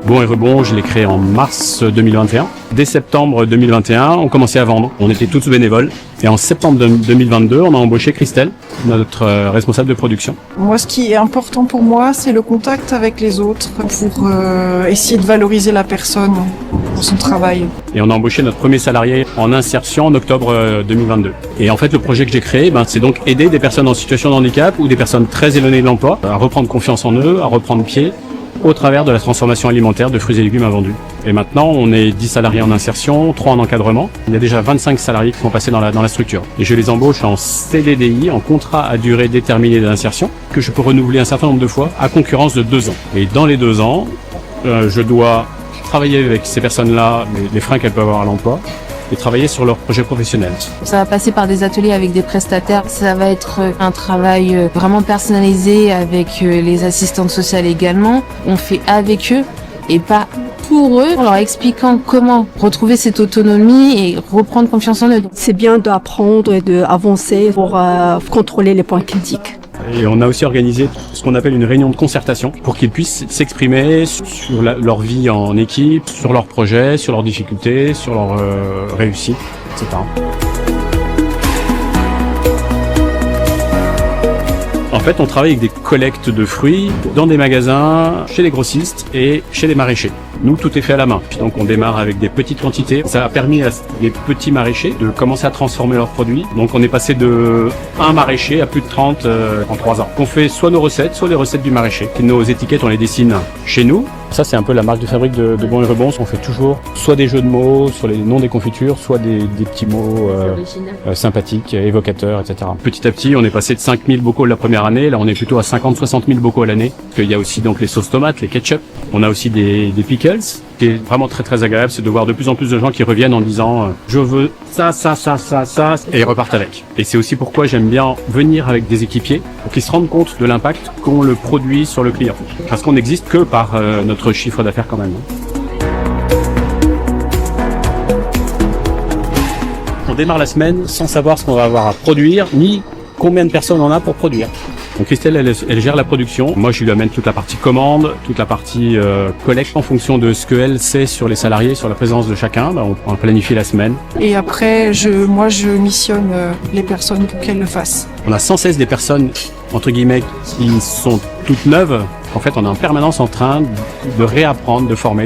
Bon et Rebond, je l'ai créé en mars 2021. Dès septembre 2021, on commençait à vendre. On était tous bénévoles. Et en septembre 2022, on a embauché Christelle, notre responsable de production. Moi, ce qui est important pour moi, c'est le contact avec les autres pour essayer de valoriser la personne dans son travail. Et on a embauché notre premier salarié en insertion en octobre 2022. Et en fait, le projet que j'ai créé, c'est donc aider des personnes en situation de handicap ou des personnes très éloignées de l'emploi à reprendre confiance en eux, à reprendre pied au travers de la transformation alimentaire de fruits et légumes invendus. Et maintenant, on est 10 salariés en insertion, 3 en encadrement. Il y a déjà 25 salariés qui sont passés dans la structure. Et je les embauche en CDDI, en contrat à durée déterminée d'insertion, que je peux renouveler un certain nombre de fois à concurrence de 2 ans. Et dans les 2 ans, je dois travailler avec ces personnes-là, les freins qu'elles peuvent avoir à l'emploi, et travailler sur leur projet professionnel. Ça va passer par des ateliers avec des prestataires. Ça va être un travail vraiment personnalisé avec les assistantes sociales également. On fait avec eux et pas pour eux, en leur expliquant comment retrouver cette autonomie et reprendre confiance en eux. C'est bien d'apprendre et d'avancer pour contrôler les points critiques. Et on a aussi organisé ce qu'on appelle une réunion de concertation pour qu'ils puissent s'exprimer sur leur vie en équipe, sur leurs projets, sur leurs difficultés, sur leurs réussites, etc. En fait, on travaille avec des collectes de fruits dans des magasins, chez les grossistes et chez les maraîchers. Nous, tout est fait à la main. Donc, on démarre avec des petites quantités. Ça a permis à des petits maraîchers de commencer à transformer leurs produits. Donc, on est passé de 1 maraîcher à plus de 30 en 3 ans. On fait soit nos recettes, soit les recettes du maraîcher. Et nos étiquettes, on les dessine chez nous. Ça, c'est un peu la marque de fabrique de Bon et Rebond. On fait toujours soit des jeux de mots sur les noms des confitures, soit des petits mots sympathiques, évocateurs, etc. Petit à petit, on est passé de 5000 bocaux la première année. Là, on est plutôt à 50-60 000 bocaux à l'année. Il y a aussi donc les sauces tomates, les ketchup. On a aussi des pickles. Ce qui est vraiment très très agréable, c'est de voir de plus en plus de gens qui reviennent en disant je veux ça, et ils repartent avec. Et c'est aussi pourquoi j'aime bien venir avec des équipiers pour qu'ils se rendent compte de l'impact qu'ont le produit sur le client. Parce qu'on n'existe que par notre chiffre d'affaires quand même. On démarre la semaine sans savoir ce qu'on va avoir à produire, ni combien de personnes on a pour produire. Donc Christelle, elle gère la production. Moi, je lui amène toute la partie commande, toute la partie collecte en fonction de ce qu'elle sait sur les salariés, sur la présence de chacun. On planifie la semaine. Et après, moi, je missionne les personnes pour qu'elles le fassent. On a sans cesse des personnes, entre guillemets, qui sont toutes neuves. En fait, on est en permanence en train de réapprendre, de former.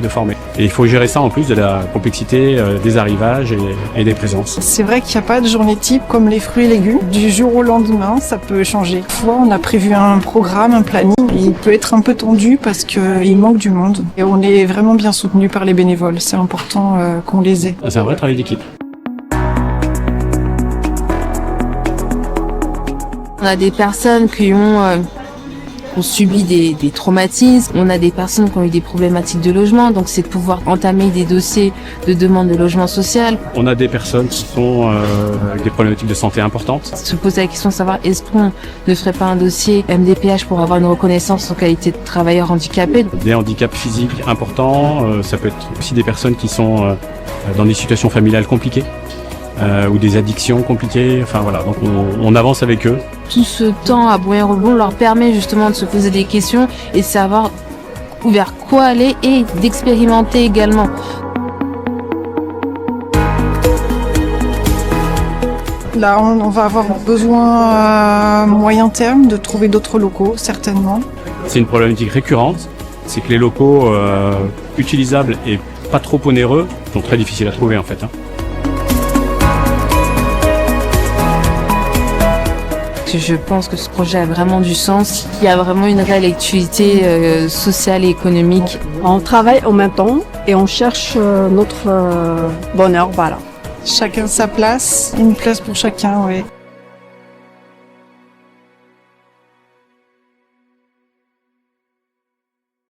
Et il faut gérer ça en plus de la complexité des arrivages et des présences. C'est vrai qu'il n'y a pas de journée type comme les fruits et légumes. Du jour au lendemain, ça peut changer. Parfois, on a prévu un programme, un planning. Il peut être un peu tendu parce qu'il manque du monde. Et on est vraiment bien soutenu par les bénévoles. C'est important qu'on les ait. C'est un vrai travail d'équipe. On a des personnes qui ont subi des traumatismes, on a des personnes qui ont eu des problématiques de logement, donc c'est de pouvoir entamer des dossiers de demande de logement social. On a des personnes qui sont avec des problématiques de santé importantes. Se poser la question de savoir est-ce qu'on ne ferait pas un dossier MDPH pour avoir une reconnaissance en qualité de travailleur handicapé. Des handicaps physiques importants, ça peut être aussi des personnes qui sont dans des situations familiales compliquées. Ou des addictions compliquées, enfin voilà, donc on avance avec eux. Tout ce temps à Bon et Rebond leur permet justement de se poser des questions et de savoir vers quoi aller et d'expérimenter également. Là, on va avoir besoin à moyen terme de trouver d'autres locaux, certainement. C'est une problématique récurrente, c'est que les locaux utilisables et pas trop onéreux sont très difficiles à trouver en fait. Je pense que ce projet a vraiment du sens. Il y a vraiment une réelle utilité sociale et économique. On travaille en même temps et on cherche notre bonheur, voilà. Chacun sa place, une place pour chacun, oui.